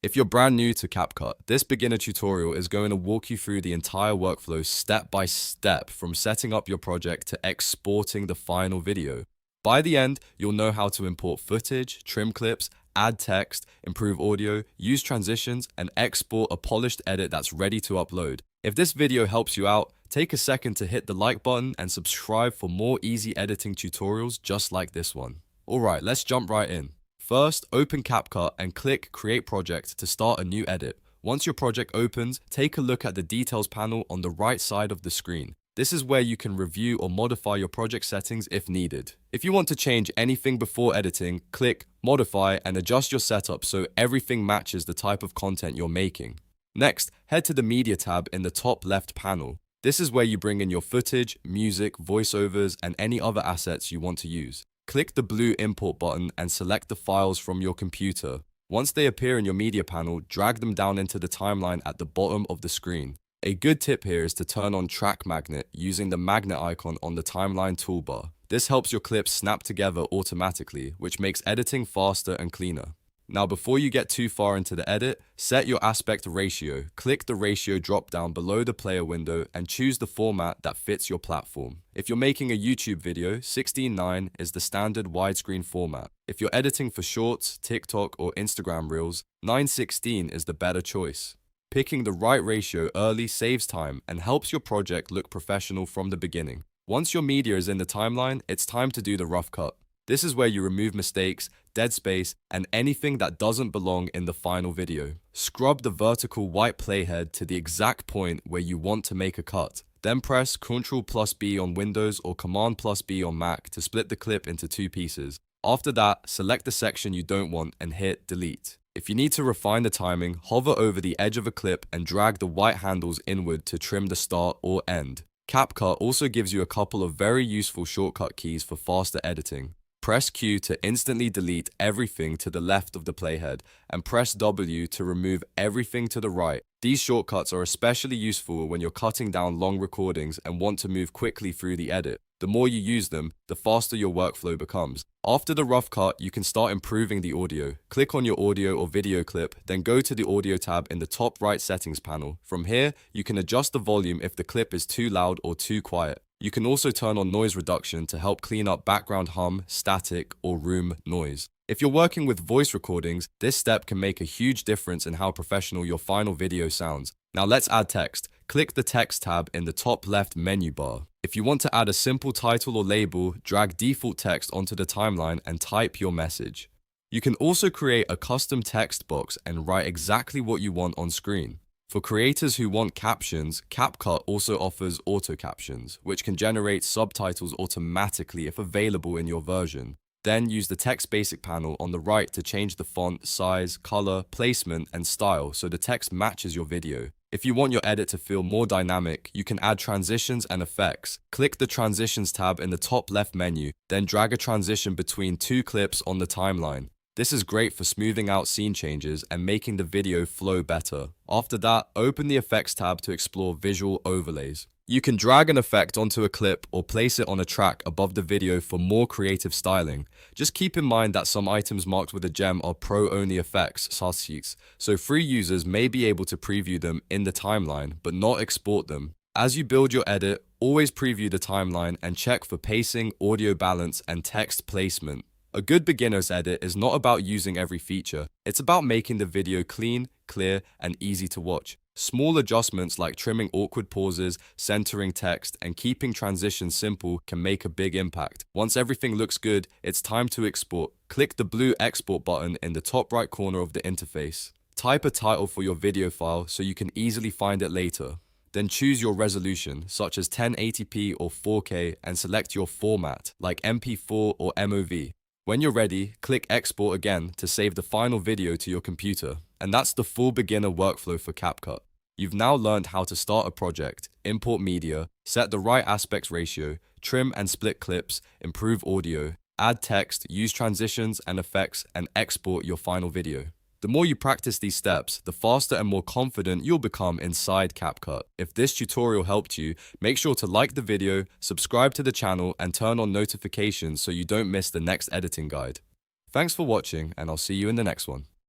If you're brand new to CapCut, this beginner tutorial is going to walk you through the entire workflow step by step from setting up your project to exporting the final video. By the end, you'll know how to import footage, trim clips, add text, improve audio, use transitions, and export a polished edit that's ready to upload. If this video helps you out, take a second to hit the like button and subscribe for more easy editing tutorials just like this one. Alright, let's jump right in. First, open CapCut and click Create Project to start a new edit. Once your project opens, take a look at the Details panel on the right side of the screen. This is where you can review or modify your project settings if needed. If you want to change anything before editing, click Modify and adjust your setup so everything matches the type of content you're making. Next, head to the Media tab in the top left panel. This is where you bring in your footage, music, voiceovers, and any other assets you want to use. Click the blue Import button and select the files from your computer. Once they appear in your media panel, drag them down into the timeline at the bottom of the screen. A good tip here is to turn on Track Magnet using the magnet icon on the timeline toolbar. This helps your clips snap together automatically, which makes editing faster and cleaner. Now before you get too far into the edit, set your aspect ratio. Click the ratio drop down below the player window and choose the format that fits your platform. If you're making a YouTube video, 16:9 is the standard widescreen format. If you're editing for Shorts, TikTok, or Instagram Reels, 9:16 is the better choice. Picking the right ratio early saves time and helps your project look professional from the beginning. Once your media is in the timeline, it's time to do the rough cut. This is where you remove mistakes, dead space, and anything that doesn't belong in the final video. Scrub the vertical white playhead to the exact point where you want to make a cut. Then press Ctrl+B on Windows or Command+B on Mac to split the clip into two pieces. After that, select the section you don't want and hit Delete. If you need to refine the timing, hover over the edge of a clip and drag the white handles inward to trim the start or end. CapCut also gives you a couple of very useful shortcut keys for faster editing. Press Q to instantly delete everything to the left of the playhead, and press W to remove everything to the right. These shortcuts are especially useful when you're cutting down long recordings and want to move quickly through the edit. The more you use them, the faster your workflow becomes. After the rough cut, you can start improving the audio. Click on your audio or video clip, then go to the Audio tab in the top right settings panel. From here, you can adjust the volume if the clip is too loud or too quiet. You can also turn on noise reduction to help clean up background hum, static, or room noise. If you're working with voice recordings, this step can make a huge difference in how professional your final video sounds. Now let's add text. Click the Text tab in the top left menu bar. If you want to add a simple title or label, drag default text onto the timeline and type your message. You can also create a custom text box and write exactly what you want on screen. For creators who want captions, CapCut also offers auto captions, which can generate subtitles automatically if available in your version. Then use the Text Basic panel on the right to change the font, size, color, placement, and style so the text matches your video. If you want your edit to feel more dynamic, you can add transitions and effects. Click the Transitions tab in the top left menu, then drag a transition between two clips on the timeline. This is great for smoothing out scene changes and making the video flow better. After that, open the Effects tab to explore visual overlays. You can drag an effect onto a clip or place it on a track above the video for more creative styling. Just keep in mind that some items marked with a gem are pro-only effects, so free users may be able to preview them in the timeline, but not export them. As you build your edit, always preview the timeline and check for pacing, audio balance, and text placement. A good beginner's edit is not about using every feature. It's about making the video clean, clear, and easy to watch. Small adjustments like trimming awkward pauses, centering text, and keeping transitions simple can make a big impact. Once everything looks good, it's time to export. Click the blue Export button in the top right corner of the interface. Type a title for your video file so you can easily find it later. Then choose your resolution, such as 1080p or 4K, and select your format, like MP4 or MOV. When you're ready, click Export again to save the final video to your computer. And that's the full beginner workflow for CapCut. You've now learned how to start a project, import media, set the right aspect ratio, trim and split clips, improve audio, add text, use transitions and effects, and export your final video. The more you practice these steps, the faster and more confident you'll become inside CapCut. If this tutorial helped you, make sure to like the video, subscribe to the channel, and turn on notifications so you don't miss the next editing guide. Thanks for watching, and I'll see you in the next one.